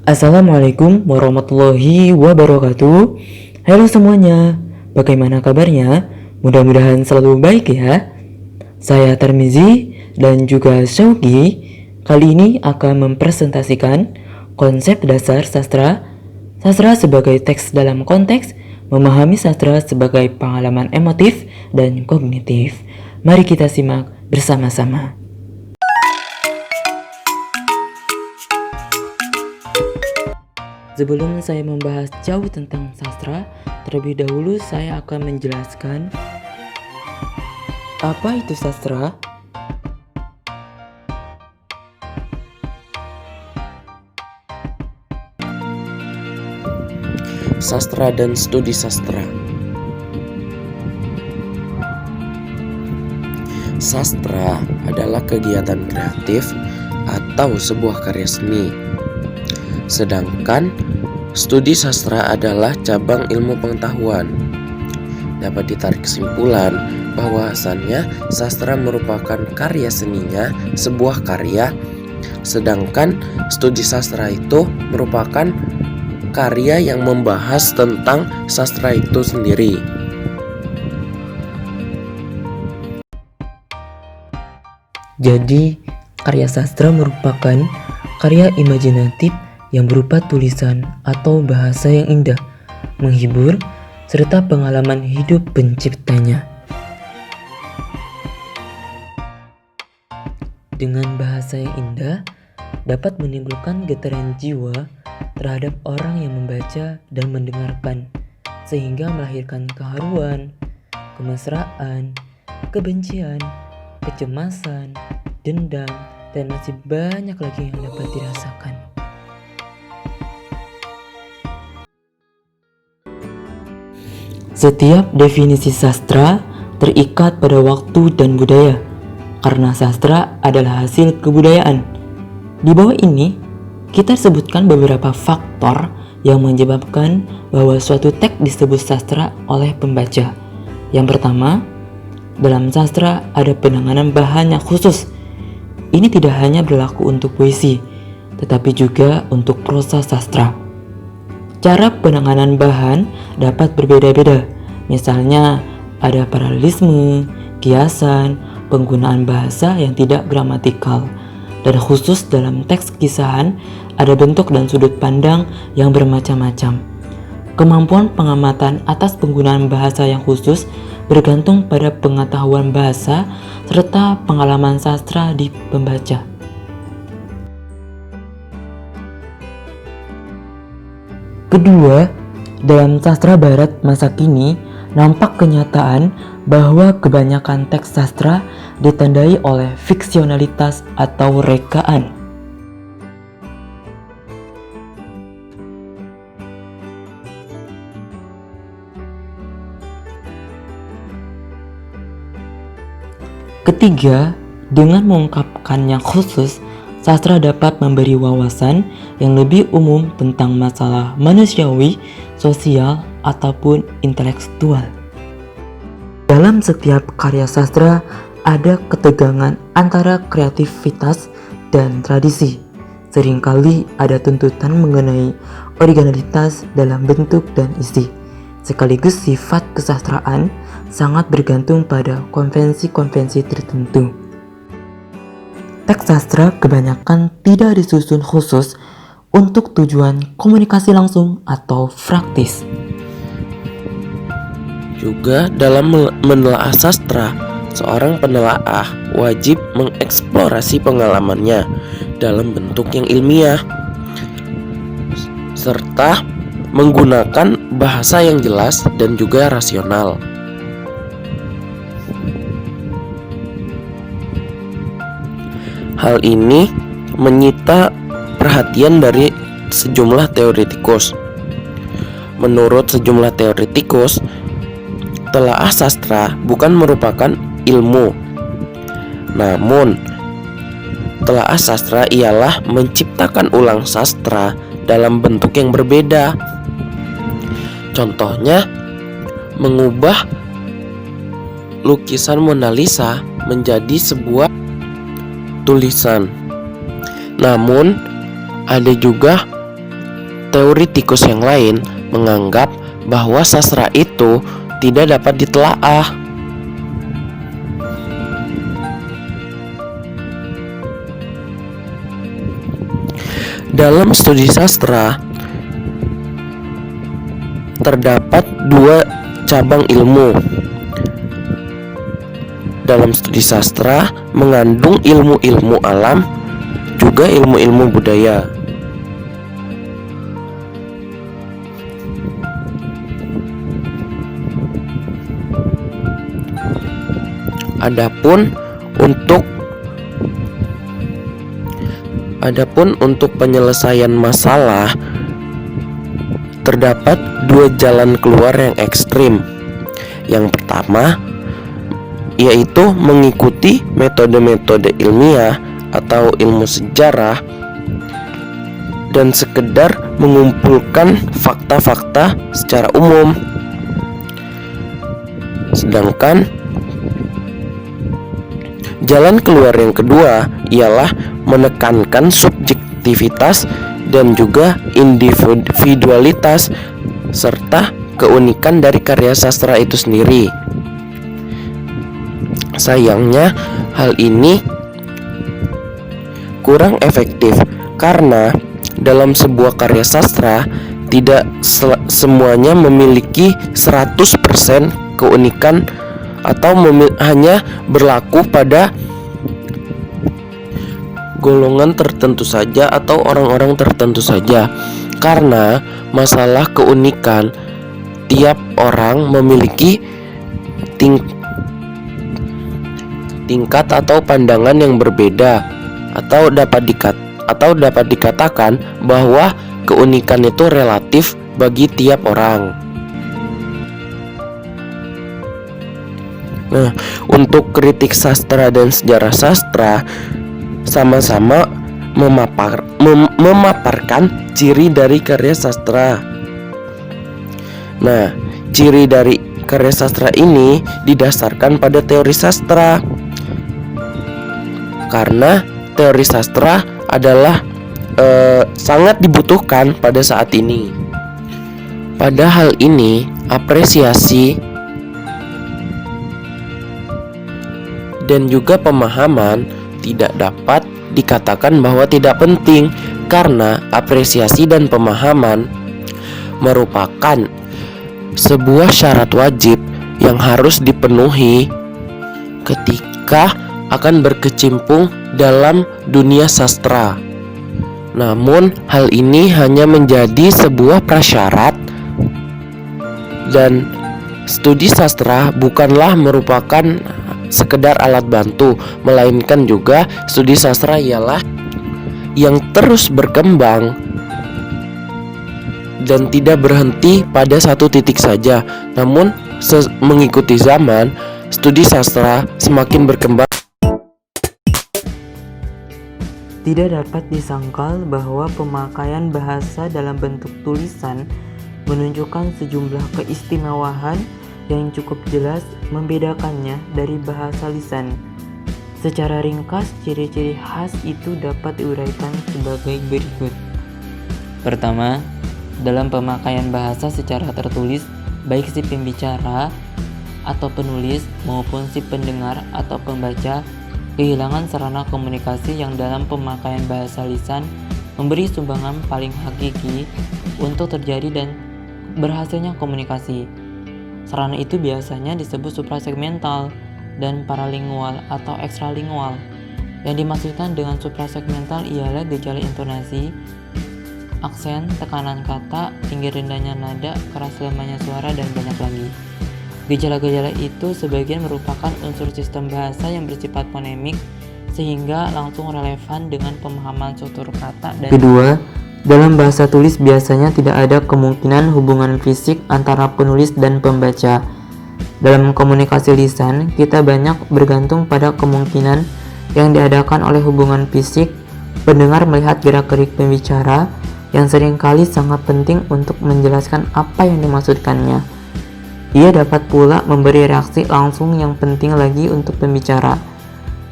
Assalamualaikum warahmatullahi wabarakatuh. Halo semuanya, bagaimana kabarnya? Mudah-mudahan selalu baik ya. Saya Tarmizi dan juga Syauqi kali ini akan mempresentasikan konsep dasar sastra. Sastra sebagai teks dalam konteks, memahami sastra sebagai pengalaman emotif dan kognitif. Mari kita simak bersama-sama. Sebelum saya membahas jauh tentang sastra, terlebih dahulu saya akan menjelaskan apa itu sastra. Sastra dan studi sastra. Sastra adalah kegiatan kreatif atau sebuah karya seni. Sedangkan studi sastra adalah cabang ilmu pengetahuan. Dapat ditarik kesimpulan bahwasannya sastra merupakan karya seninya sebuah karya, sedangkan studi sastra itu merupakan karya yang membahas tentang sastra itu sendiri. Jadi, karya sastra merupakan karya imajinatif yang berupa tulisan atau bahasa yang indah, menghibur, serta pengalaman hidup penciptanya. Dengan bahasa yang indah, dapat menimbulkan getaran jiwa terhadap orang yang membaca dan mendengarkan, sehingga melahirkan keharuan, kemesraan, kebencian, kecemasan, dendam, dan masih banyak lagi yang dapat dirasakan. Setiap definisi sastra terikat pada waktu dan budaya, karena sastra adalah hasil kebudayaan. Di bawah ini, kita sebutkan beberapa faktor yang menyebabkan bahwa suatu teks disebut sastra oleh pembaca. Yang pertama, dalam sastra ada penanganan bahan yang khusus. Ini tidak hanya berlaku untuk puisi, tetapi juga untuk prosa sastra. Cara penanganan bahan dapat berbeda-beda. Misalnya, ada paralelisme, kiasan, penggunaan bahasa yang tidak gramatikal. Dan khusus dalam teks kisahan, ada bentuk dan sudut pandang yang bermacam-macam. Kemampuan pengamatan atas penggunaan bahasa yang khusus bergantung pada pengetahuan bahasa serta pengalaman sastra di pembaca. Kedua, dalam sastra barat masa kini, nampak kenyataan bahwa kebanyakan teks sastra ditandai oleh fiksionalitas atau rekaan. Ketiga, dengan mengungkapkan yang khusus, sastra dapat memberi wawasan yang lebih umum tentang masalah manusiawi, sosial, ataupun intelektual. Dalam setiap karya sastra ada ketegangan antara kreativitas dan tradisi. Seringkali ada tuntutan mengenai originalitas dalam bentuk dan isi. Sekaligus sifat kesastraan sangat bergantung pada konvensi-konvensi tertentu. Teks sastra kebanyakan tidak disusun khusus untuk tujuan komunikasi langsung atau praktis. Juga dalam menelaah sastra, seorang penelaah wajib mengeksplorasi pengalamannya dalam bentuk yang ilmiah, serta menggunakan bahasa yang jelas dan juga rasional. Hal ini menyita perhatian dari sejumlah teoretikus. Menurut sejumlah teoretikus, telaah sastra bukan merupakan ilmu. Namun, telaah sastra ialah menciptakan ulang sastra dalam bentuk yang berbeda. Contohnya, mengubah lukisan Mona Lisa menjadi sebuah tulisan. Namun ada juga teoritikus yang lain menganggap bahwa sastra itu tidak dapat ditelaah. Dalam studi sastra terdapat dua cabang ilmu. Dalam studi sastra mengandung ilmu-ilmu alam, juga ilmu-ilmu budaya. Adapun untuk penyelesaian masalah terdapat dua jalan keluar yang ekstrim. Yang pertama yaitu mengikuti metode-metode ilmiah atau ilmu sejarah dan sekedar mengumpulkan fakta-fakta secara umum. Sedangkan jalan keluar yang kedua ialah menekankan subjektivitas dan juga individualitas serta keunikan dari karya sastra itu sendiri. Sayangnya hal ini kurang efektif karena dalam sebuah karya sastra tidak semuanya memiliki 100% keunikan atau hanya berlaku pada golongan tertentu saja atau orang-orang tertentu saja. Karena masalah keunikan, tiap orang memiliki tingkat atau pandangan yang berbeda, atau dapat dikatakan bahwa keunikan itu relatif bagi tiap orang. Nah, untuk kritik sastra dan sejarah sastra sama-sama memaparkan ciri dari karya sastra. Nah, ciri dari karya sastra ini didasarkan pada teori sastra. Karena teori sastra adalah sangat dibutuhkan pada saat ini. Pada hal ini, apresiasi dan juga pemahaman tidak dapat dikatakan bahwa tidak penting, karena apresiasi dan pemahaman merupakan sebuah syarat wajib yang harus dipenuhi ketika akan berkecimpung dalam dunia sastra. Namun hal ini hanya menjadi sebuah prasyarat, dan studi sastra bukanlah merupakan sekedar alat bantu, melainkan juga studi sastra ialah yang terus berkembang dan tidak berhenti pada satu titik saja. Namun mengikuti zaman, studi sastra semakin berkembang. Tidak dapat disangkal bahwa pemakaian bahasa dalam bentuk tulisan menunjukkan sejumlah keistimewaan yang cukup jelas membedakannya dari bahasa lisan. Secara ringkas, ciri-ciri khas itu dapat diuraikan sebagai berikut. Pertama, dalam pemakaian bahasa secara tertulis, baik si pembicara atau penulis maupun si pendengar atau pembaca kehilangan sarana komunikasi yang dalam pemakaian bahasa lisan memberi sumbangan paling hakiki untuk terjadi dan berhasilnya komunikasi. Sarana itu biasanya disebut suprasegmental dan paralingual atau ekstralingual. Yang dimaksudkan dengan suprasegmental ialah gejala intonasi, aksen, tekanan kata, tinggi rendahnya nada, keras lemahnya suara, dan banyak lagi. Gejala-gejala itu sebagian merupakan unsur sistem bahasa yang bersifat fonemik sehingga langsung relevan dengan pemahaman struktur kata. Dan kedua, dalam bahasa tulis biasanya tidak ada kemungkinan hubungan fisik antara penulis dan pembaca. Dalam komunikasi lisan, kita banyak bergantung pada kemungkinan yang diadakan oleh hubungan fisik. Pendengar melihat gerak-gerik pembicara yang seringkali sangat penting untuk menjelaskan apa yang dimaksudkannya. Ia dapat pula memberi reaksi langsung yang penting lagi untuk pembicara,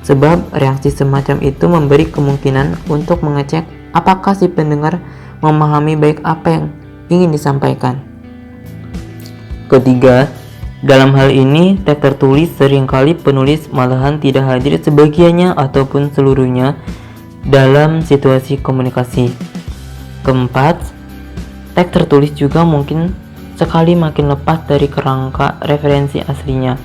sebab reaksi semacam itu memberi kemungkinan untuk mengecek apakah si pendengar memahami baik apa yang ingin disampaikan. Ketiga, dalam hal ini teks tertulis seringkali penulis malahan tidak hadir sebagiannya ataupun seluruhnya dalam situasi komunikasi. Keempat, teks tertulis juga mungkin sekali makin lepas dari kerangka referensi aslinya.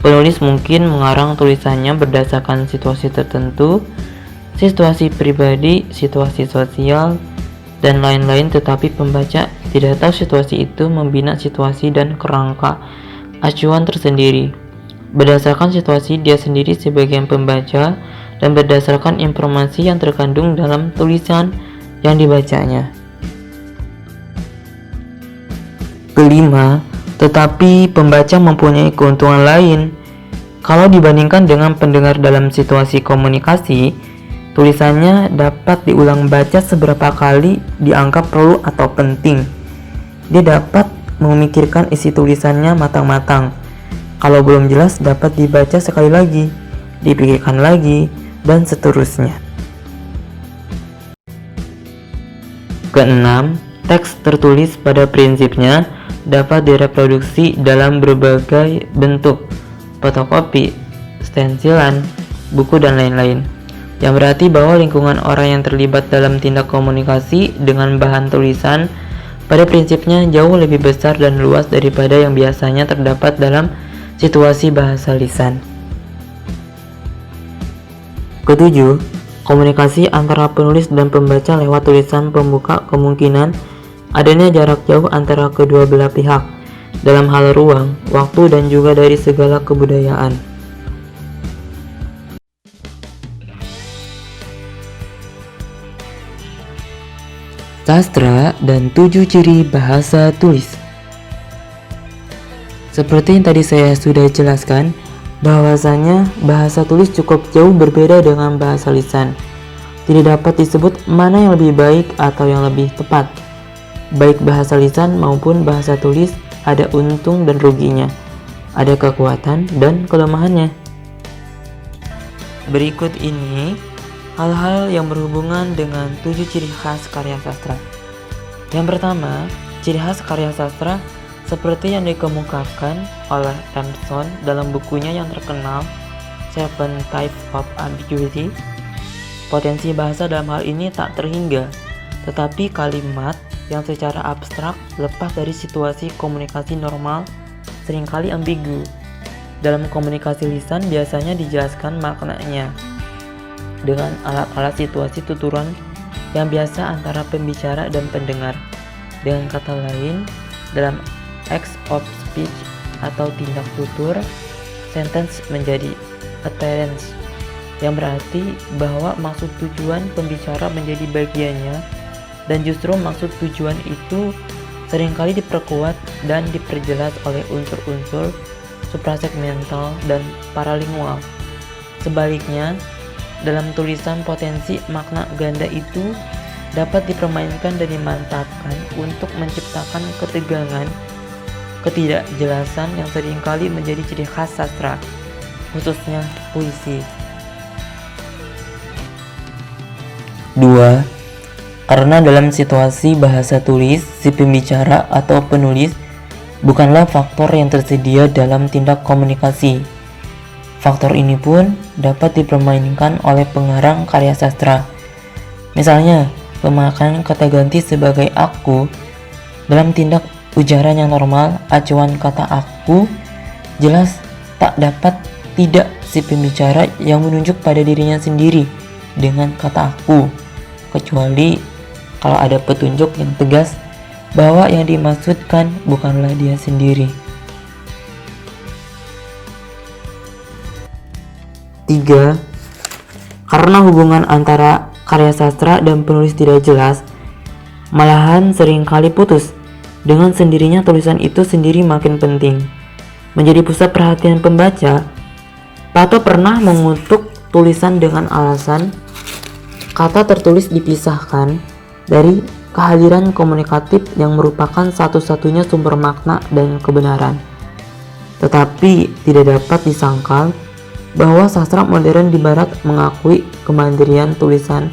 Penulis mungkin mengarang tulisannya berdasarkan situasi tertentu, situasi pribadi, situasi sosial, dan lain-lain, tetapi pembaca tidak tahu situasi itu membina situasi dan kerangka acuan tersendiri. Berdasarkan situasi dia sendiri sebagai pembaca dan berdasarkan informasi yang terkandung dalam tulisan yang dibacanya. Kelima, tetapi pembaca mempunyai keuntungan lain. Kalau dibandingkan dengan pendengar dalam situasi komunikasi, tulisannya dapat diulang baca seberapa kali dianggap perlu atau penting. Dia dapat memikirkan isi tulisannya matang-matang. Kalau belum jelas dapat dibaca sekali lagi, dipikirkan lagi, dan seterusnya. Keenam, teks tertulis pada prinsipnya dapat direproduksi dalam berbagai bentuk, fotokopi, stensilan, buku, dan lain-lain. Yang berarti bahwa lingkungan orang yang terlibat dalam tindak komunikasi dengan bahan tulisan pada prinsipnya jauh lebih besar dan luas daripada yang biasanya terdapat dalam situasi bahasa lisan. Ketujuh, komunikasi antara penulis dan pembaca lewat tulisan pembuka kemungkinan adanya jarak jauh antara kedua belah pihak dalam hal ruang, waktu, dan juga dari segala kebudayaan. Sastra dan 7 ciri bahasa tulis. Seperti yang tadi saya sudah jelaskan, bahwasanya bahasa tulis cukup jauh berbeda dengan bahasa lisan. Tidak dapat disebut mana yang lebih baik atau yang lebih tepat. Baik bahasa lisan maupun bahasa tulis ada untung dan ruginya, ada kekuatan dan kelemahannya. Berikut ini hal-hal yang berhubungan dengan 7 ciri khas karya sastra. Yang pertama, ciri khas karya sastra seperti yang dikemukakan oleh Emerson dalam bukunya yang terkenal Seven Types of Ambiguity. Potensi bahasa dalam hal ini tak terhingga, tetapi kalimat yang secara abstrak lepas dari situasi komunikasi normal seringkali ambigu. Dalam komunikasi lisan biasanya dijelaskan maknanya dengan alat-alat situasi tuturan yang biasa antara pembicara dan pendengar. Dengan kata lain, dalam acts of speech atau tindak tutur, sentence menjadi a tense, yang berarti bahwa maksud tujuan pembicara menjadi bagiannya, dan justru maksud tujuan itu seringkali diperkuat dan diperjelas oleh unsur-unsur suprasegmental dan paralingual. Sebaliknya, dalam tulisan potensi makna ganda itu dapat dipermainkan dan dimantapkan untuk menciptakan ketegangan, ketidakjelasan yang seringkali menjadi ciri khas sastra, khususnya puisi. 2. Karena dalam situasi bahasa tulis, si pembicara atau penulis bukanlah faktor yang tersedia dalam tindak komunikasi. Faktor ini pun dapat dipermainkan oleh pengarang karya sastra. Misalnya, pemakaian kata ganti sebagai aku dalam tindak ujaran yang normal, acuan kata aku jelas tak dapat tidak si pembicara yang menunjuk pada dirinya sendiri dengan kata aku, kecuali kalau ada petunjuk yang tegas bahwa yang dimaksudkan bukanlah dia sendiri. 3. Karena hubungan antara karya sastra dan penulis tidak jelas, malahan seringkali putus. Dengan sendirinya tulisan itu sendiri makin penting, menjadi pusat perhatian pembaca. Plato pernah mengutuk tulisan dengan alasan kata tertulis dipisahkan dari kehadiran komunikatif yang merupakan satu-satunya sumber makna dan kebenaran. Tetapi tidak dapat disangkal bahwa sastra modern di barat mengakui kemandirian tulisan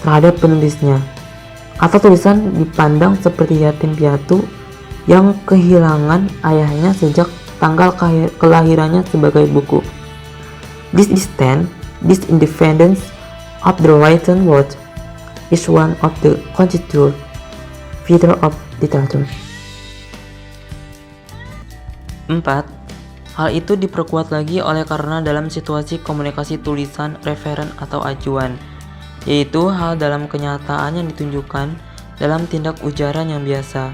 terhadap penulisnya. Atau tulisan dipandang seperti yatim piatu yang kehilangan ayahnya sejak tanggal kelahirannya sebagai buku. This independence of the written word is one of the constituent features of literature. 4. Hal itu diperkuat lagi oleh karena dalam situasi komunikasi tulisan, referen, atau acuan, yaitu hal dalam kenyataan yang ditunjukkan dalam tindak ujaran yang biasa,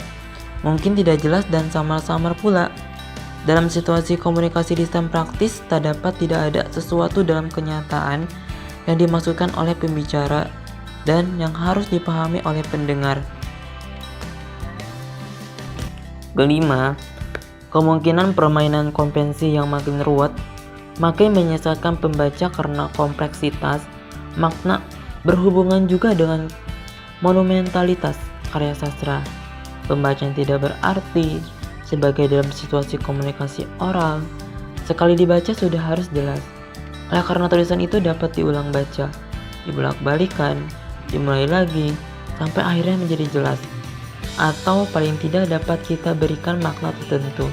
mungkin tidak jelas dan samar-samar pula. Dalam situasi komunikasi lisan praktis, tidak ada sesuatu dalam kenyataan yang dimaksudkan oleh pembicara dan yang harus dipahami oleh pendengar. Kelima, kemungkinan permainan konvensi yang makin ruwet makin menyesatkan pembaca karena kompleksitas makna berhubungan juga dengan monumentalitas karya sastra. Pembaca yang tidak berarti sebagai dalam situasi komunikasi oral, sekali dibaca sudah harus jelas. Oleh karena tulisan itu dapat diulang baca, dibolak-balikan, dimulai lagi, sampai akhirnya menjadi jelas. Atau paling tidak dapat kita berikan makna tertentu,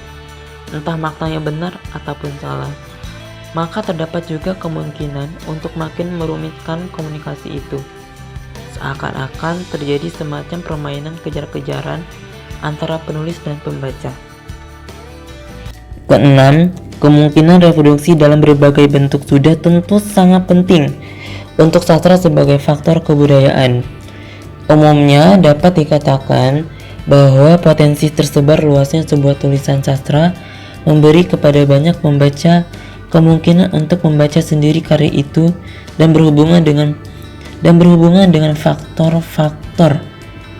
entah maknanya benar ataupun salah. Maka terdapat juga kemungkinan untuk makin merumitkan komunikasi itu. Seakan-akan terjadi semacam permainan kejar-kejaran antara penulis dan pembaca. Keenam, kemungkinan reproduksi dalam berbagai bentuk sudah tentu sangat penting untuk sastra sebagai faktor kebudayaan. Umumnya dapat dikatakan bahwa potensi tersebar luasnya sebuah tulisan sastra memberi kepada banyak pembaca kemungkinan untuk membaca sendiri karya itu dan berhubungan dengan faktor-faktor,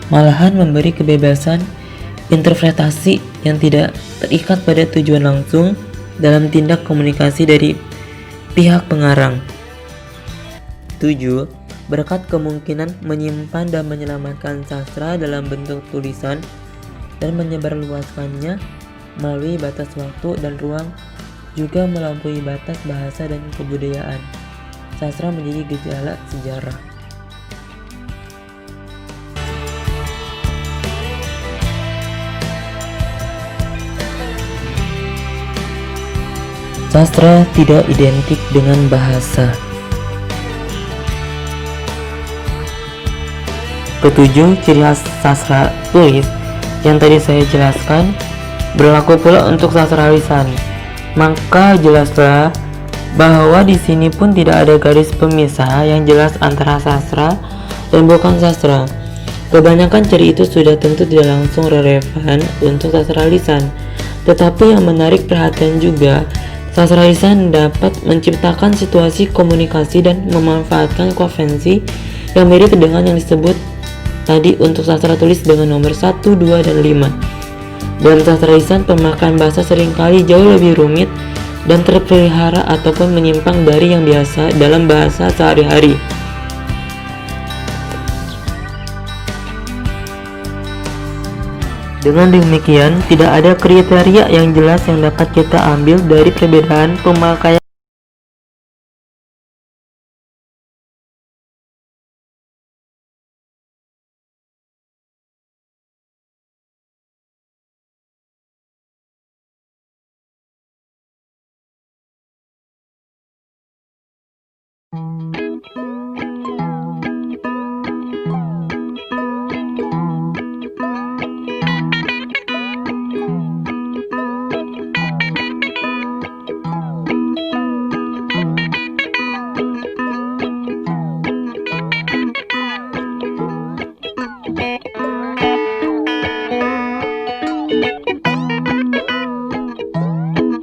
malahan memberi kebebasan interpretasi yang tidak terikat pada tujuan langsung dalam tindak komunikasi dari pihak pengarang. 7. Berkat kemungkinan menyimpan dan menyelamatkan sastra dalam bentuk tulisan dan menyebarluaskannya melalui batas waktu dan ruang, juga melampaui batas bahasa dan kebudayaan. Sastra menjadi gejala sejarah. Sastra tidak identik dengan bahasa. Ketujuh, ciri khas sastra tulis yang tadi saya jelaskan berlaku pula untuk sastra lisan. Maka jelaslah bahwa di sini pun tidak ada garis pemisah yang jelas antara sastra dan bukan sastra. Kebanyakan ciri itu sudah tentu tidak langsung relevan untuk sastra lisan, tetapi yang menarik perhatian juga, sastra lisan dapat menciptakan situasi komunikasi dan memanfaatkan konvensi yang mirip dengan yang disebut tadi untuk sastra tulis dengan nomor 1, 2, dan 5. Dalam sastra lisan, pemakaian bahasa seringkali jauh lebih rumit dan terpelihara ataupun menyimpang dari yang biasa dalam bahasa sehari-hari. Dengan demikian, tidak ada kriteria yang jelas yang dapat kita ambil dari perbedaan pemakaian.